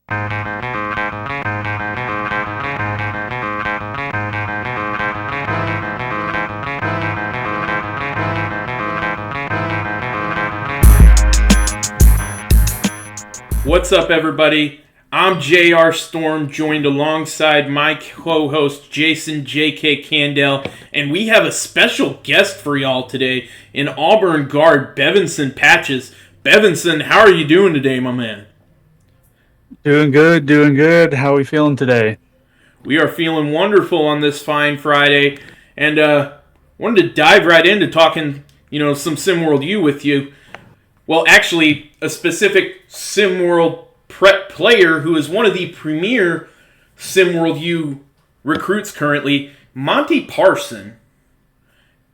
What's up, everybody? I'm JR Storm, joined alongside my co-host Jason JK Candell, and we have a special guest for y'all today in Auburn guard Bevinson Patches. Bevinson, how are you doing today, my man? Doing good. How are we feeling today? We are feeling wonderful on this fine Friday, and wanted to dive right into talking, some SimWorld U with you. Well, actually, a specific SimWorld prep player who is one of the premier SimWorld U recruits currently, Monty Parson.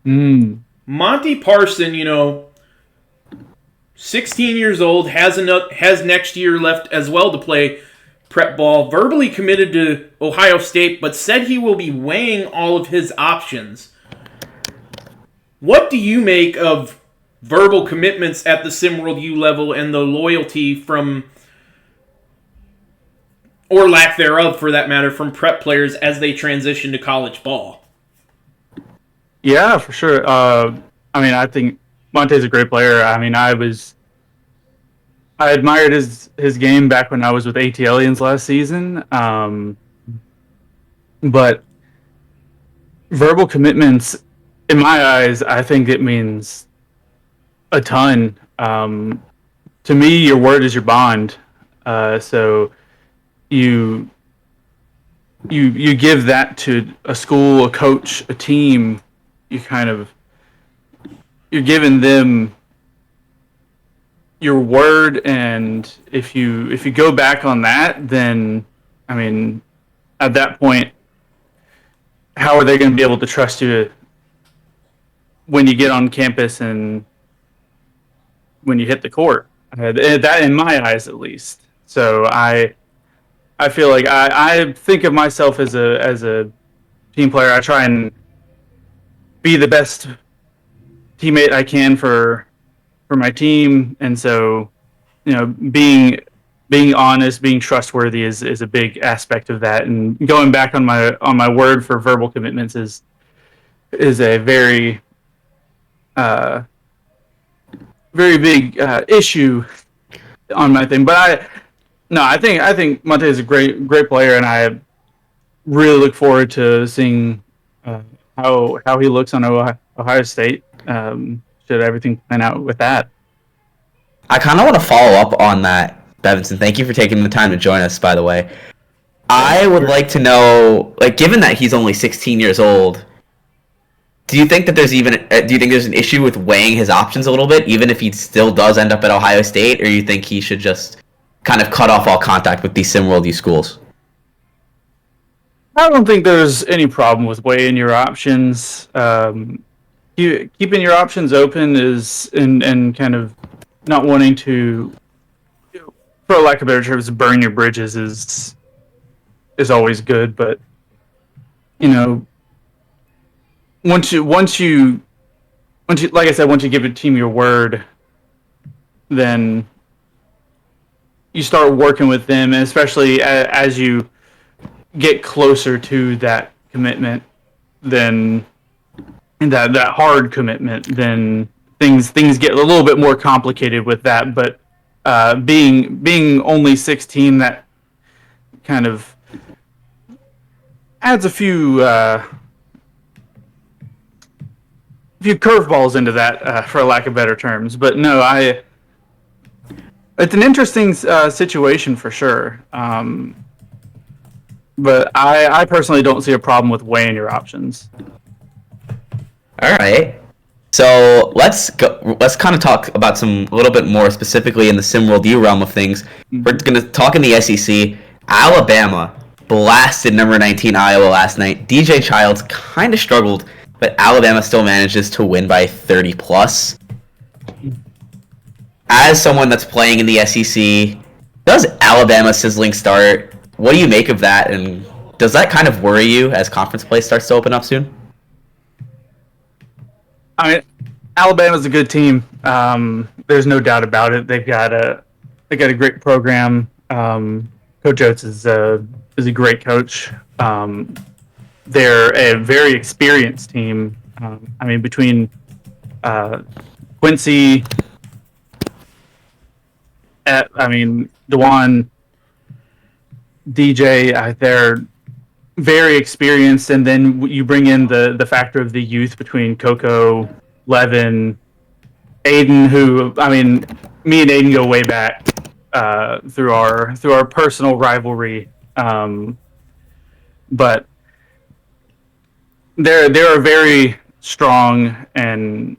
Monty Parson, 16 years old, has next year left as well to play prep ball, verbally committed to Ohio State, but said he will be weighing all of his options. What do you make of verbal commitments at the SimWorld U level and the loyalty from, or lack thereof for that matter, from prep players as they transition to college ball? Yeah, for sure. I think Monte's a great player. I admired his game back when I was with AT Aliens last season. But verbal commitments, in my eyes, I think it means a ton. To me, your word is your bond. So you give that to a school, a coach, a team. You're giving them your word, and if you go back on that, then at that point, how are they going to be able to trust you when you get on campus and when you hit the court? That, in my eyes, at least. So I feel like I think of myself as a team player. I try and be the best teammate I can for my team, and so being honest, being trustworthy is a big aspect of that. And going back on my word for verbal commitments is a very very big issue on my thing. But I think Monte is a great player, and I really look forward to seeing how he looks on Ohio State. Should everything plan out with that? I kind of want to follow up on that, Bevinson. Thank you for taking the time to join us, by the way. I would like to know, given that he's only 16 years old, do you think there's an issue with weighing his options a little bit, even if he still does end up at Ohio State, or you think he should just kind of cut off all contact with these SimWorld U schools? I don't think there's any problem with weighing your options. Keeping your options open and kind of not wanting to, for lack of better terms, burn your bridges is always good. But once you like I said, once you give a team your word, then you start working with them, and especially as you get closer to that commitment, then that hard commitment, then things get a little bit more complicated with that. But being only 16, that kind of adds a few curveballs into that, for lack of better terms. But no, it's an interesting situation for sure. But I personally don't see a problem with weighing your options. All right. So let's kind of talk about a little bit more specifically in the SimWorld U realm of things. We're going to talk in the SEC. Alabama blasted number 19 Iowa last night. DJ Childs kind of struggled, but Alabama still manages to win by 30 plus. As someone that's playing in the SEC, does Alabama sizzling start? What do you make of that, and does that kind of worry you as conference play starts to open up soon? Alabama's a good team. There's no doubt about it. They got a great program. Coach Oates is a great coach. They're a very experienced team. I mean, between Quincy, Dewan, DJ, they're very experienced, and then you bring in the factor of the youth between Coco, Levin, Aiden, who, I mean, me and Aiden go way back through our personal rivalry. But they're a very strong and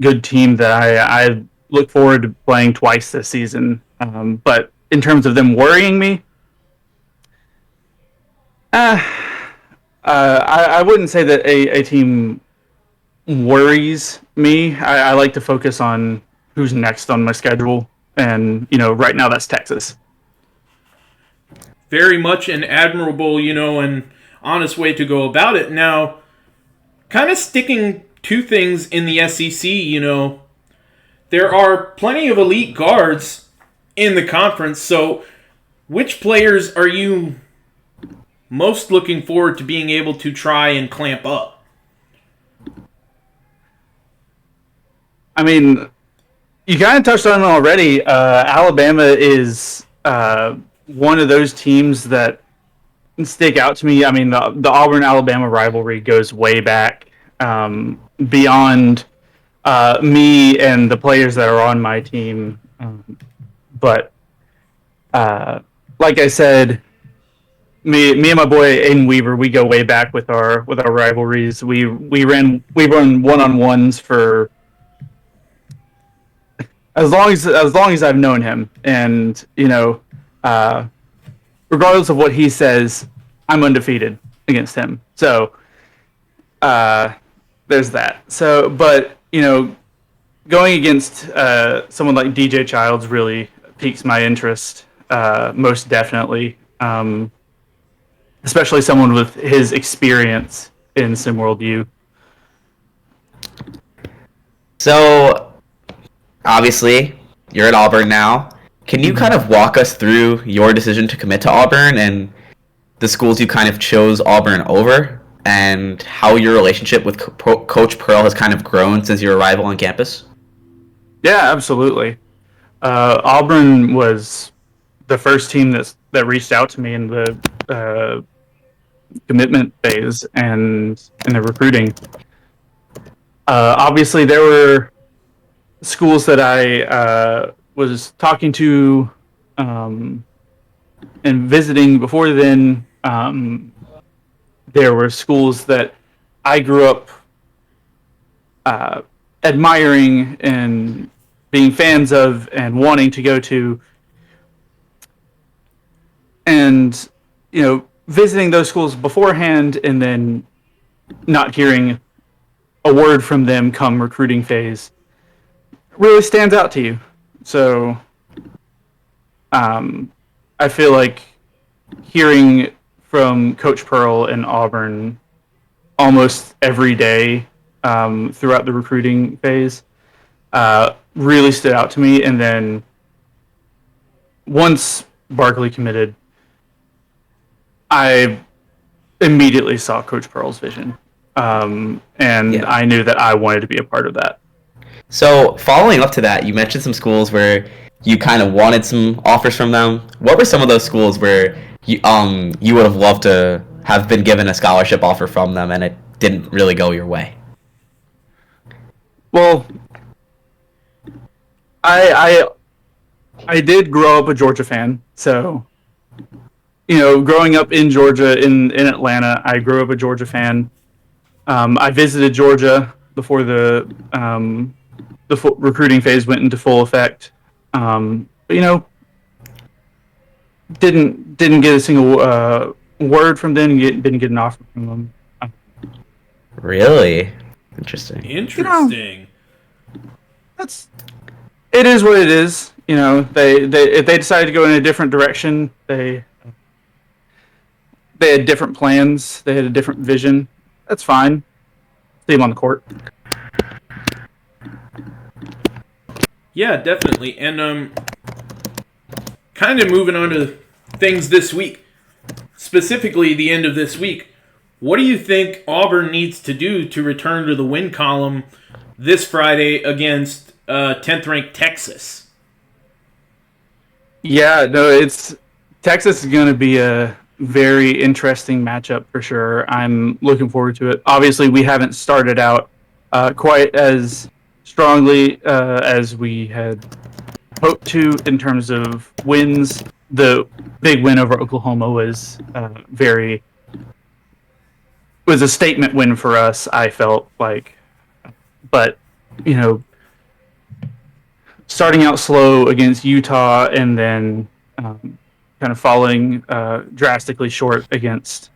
good team that I look forward to playing twice this season. But in terms of them worrying me, I wouldn't say that a team worries me. I like to focus on who's next on my schedule, and right now that's Texas. Very much an admirable, and honest way to go about it. Now, kind of sticking to things in the SEC, there are plenty of elite guards in the conference. So, which players are you most looking forward to being able to try and clamp up? I mean, you kind of touched on it already. Alabama is one of those teams that stick out to me. I mean, the Auburn-Alabama rivalry goes way back beyond me and the players that are on my team. But like I said, me and my boy Aiden Weaver, we go way back with our rivalries. We run one-on-ones for as long as I've known him, and regardless of what he says, I'm undefeated against him. So there's that. So, but going against someone like DJ Childs really piques my interest, most definitely. Especially someone with his experience in SimWorld U. So, obviously, you're at Auburn now. Can you kind of walk us through your decision to commit to Auburn and the schools you kind of chose Auburn over, and how your relationship with Coach Pearl has kind of grown since your arrival on campus? Yeah, absolutely. Auburn was the first team that reached out to me in the commitment phase and in the recruiting. Obviously, there were schools that I was talking to and visiting before then. There were schools that I grew up admiring and being fans of and wanting to go to. And, visiting those schools beforehand and then not hearing a word from them come recruiting phase really stands out to you. So I feel like hearing from Coach Pearl in Auburn almost every day throughout the recruiting phase really stood out to me. And then once Barkley committed, I immediately saw Coach Pearl's vision, and I knew that I wanted to be a part of that. So, following up to that, you mentioned some schools where you kind of wanted some offers from them. What were some of those schools where you would have loved to have been given a scholarship offer from them and it didn't really go your way? Well, I did grow up a Georgia fan, so growing up in Georgia, in Atlanta, I grew up a Georgia fan. I visited Georgia before the recruiting phase went into full effect. But, didn't get a single word from them. Didn't get an offer from them. Really? Interesting. Interesting. It is what it is. They if they decided to go in a different direction, they had different plans. They had a different vision. That's fine. See them on the court. Yeah, definitely. And kind of moving on to things this week, specifically the end of this week. What do you think Auburn needs to do to return to the win column this Friday against 10th ranked Texas? Yeah, no, Texas is going to be a very interesting matchup for sure. I'm looking forward to it. Obviously, we haven't started out quite as strongly as we had hoped to in terms of wins. The big win over Oklahoma was a statement win for us, I felt like. But, starting out slow against Utah and then kind of falling drastically short against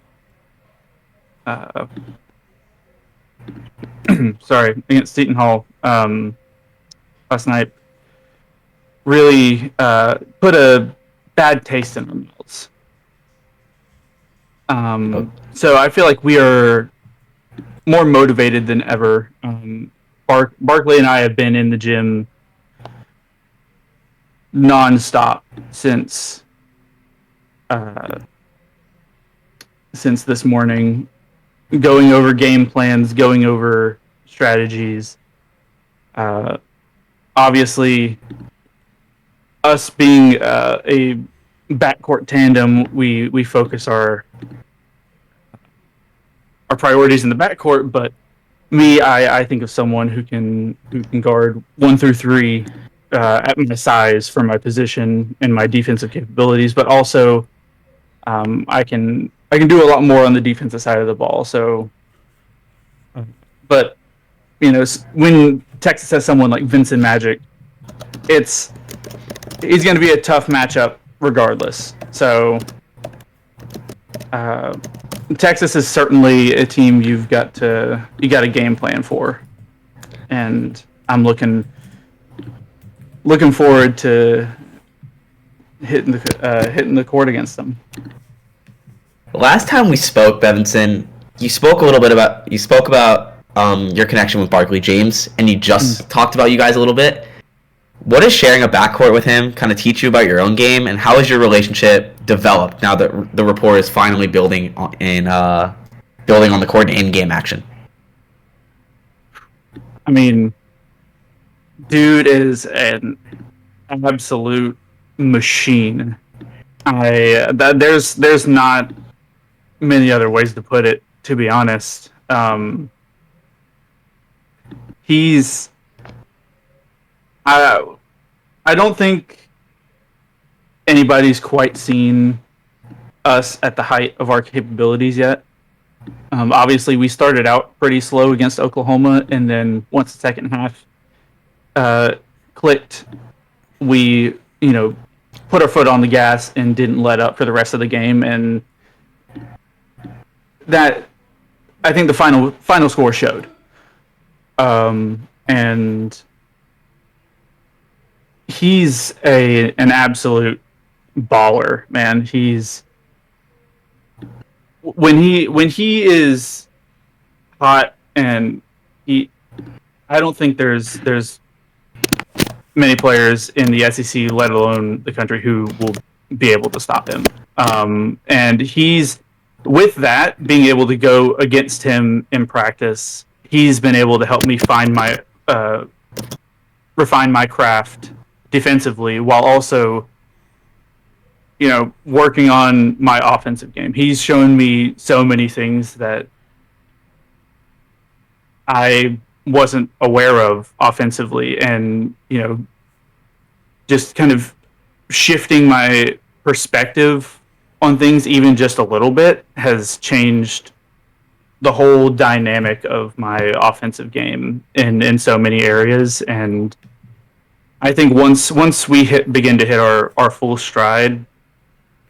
against Seton Hall last night really put a bad taste in our mouths. So I feel like we are more motivated than ever. Barkley and I have been in the gym nonstop since this morning, going over game plans, going over strategies. Obviously, us being a backcourt tandem, we focus our priorities in the backcourt. But I think of someone who can guard 1 through 3 at my size for my position and my defensive capabilities, but also I can do a lot more on the defensive side of the ball. So, but when Texas has someone like Vincent Magic, he's going to be a tough matchup regardless. So, Texas is certainly a team you got a game plan for, and I'm looking forward to hitting the court against them. Last time we spoke, Bevinson, you spoke about your connection with Barkley James, and you just talked about you guys a little bit. What does sharing a backcourt with him kind of teach you about your own game, and how has your relationship developed now that the rapport is finally building on the court in in-game action? I mean, dude is an absolute machine. There's not many other ways to put it, to be honest. I don't think anybody's quite seen us at the height of our capabilities yet. Obviously, we started out pretty slow against Oklahoma, and then once the second half clicked, we put our foot on the gas and didn't let up for the rest of the game. And that, I think, the final score showed. And he's an absolute baller, man. When he is hot, and I don't think there's many players in the SEC, let alone the country, who will be able to stop him. And he's, with that, being able to go against him in practice, he's been able to help me refine my craft defensively, while also working on my offensive game. He's shown me so many things that I wasn't aware of offensively, and just kind of shifting my perspective on things even just a little bit has changed the whole dynamic of my offensive game in so many areas. And I think once we begin to hit our full stride,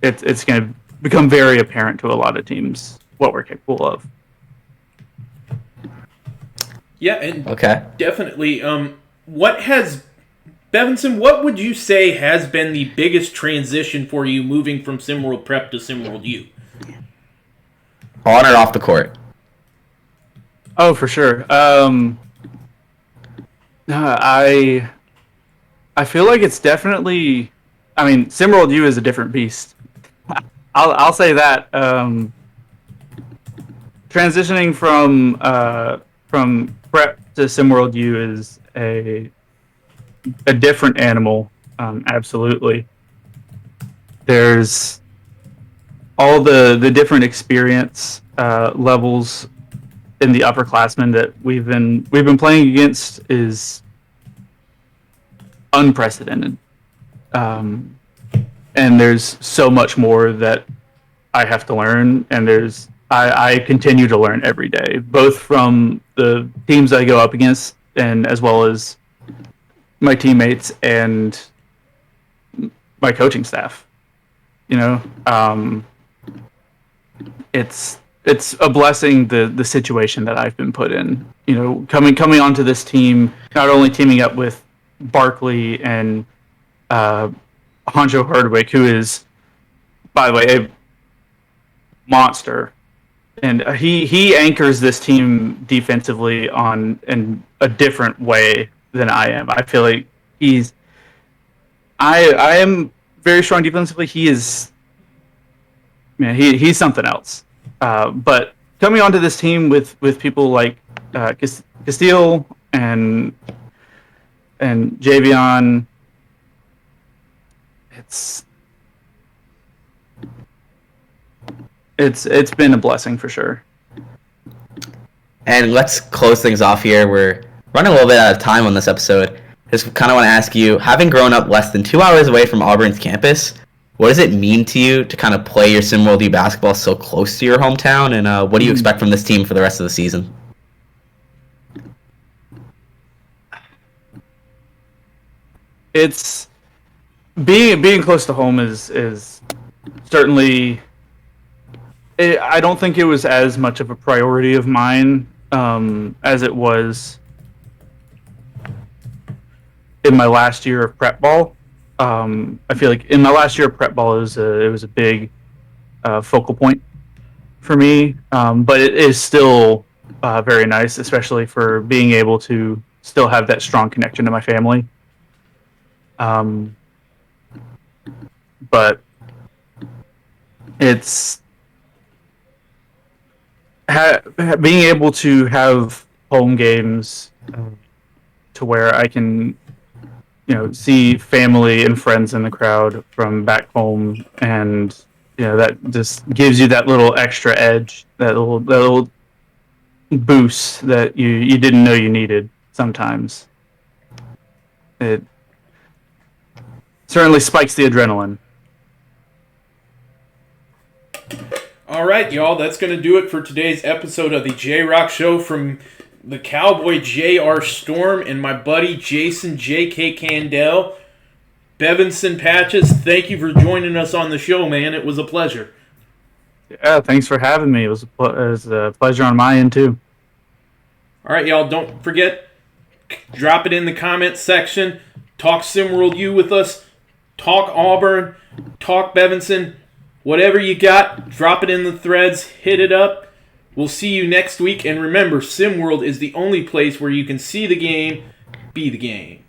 it's going to become very apparent to a lot of teams what we're capable of. Yeah, and Okay. definitely. Bevinson, what would you say has been the biggest transition for you moving from SimWorld Prep to SimWorld U? On or off the court? Oh, for sure. I feel like it's definitely I mean, SimWorld U is a different beast. I'll say that. Transitioning from prep to SimWorld U is a different animal. Absolutely. There's all the different experience levels in the upperclassmen that we've been playing against is unprecedented. And there's so much more that I have to learn, and I continue to learn every day, both from the teams I go up against, and as well as my teammates and my coaching staff. You know, it's a blessing the situation that I've been put in. You know, coming onto this team, not only teaming up with Barkley and Honjo Herdwick, who is, by the way, a monster, and he anchors this team defensively in a different way than I am. I feel like I am very strong defensively. He is, man, he's something else. But coming onto this team with people like Castile and Javion, it's been a blessing for sure. And let's close things off here. We're running a little bit out of time on this episode. Just kind of want to ask you, having grown up less than 2 hours away from Auburn's campus, what does it mean to you to kind of play your SimWorld U basketball so close to your hometown? And what do you expect from this team for the rest of the season? It's being close to home is certainly. I don't think it was as much of a priority of mine as it was in my last year of prep ball. I feel like in my last year of prep ball, it was a big focal point for me, but it is still very nice, especially for being able to still have that strong connection to my family. But it's being able to have home games to where I can, see family and friends in the crowd from back home, and that just gives you that little extra edge, that little boost that you didn't know you needed sometimes. It certainly spikes the adrenaline. All right, y'all, that's going to do it for today's episode of the J-Rock Show from the Cowboy J.R. Storm and my buddy Jason J.K. Candell. Bevinson Patches, thank you for joining us on the show, man. It was a pleasure. Yeah, thanks for having me. It was a pleasure on my end, too. All right, y'all, don't forget, drop it in the comments section. Talk SimWorld U with us. Talk Auburn. Talk Bevinson. Whatever you got, drop it in the threads. Hit it up. We'll see you next week. And remember, SimWorld is the only place where you can see the game, be the game.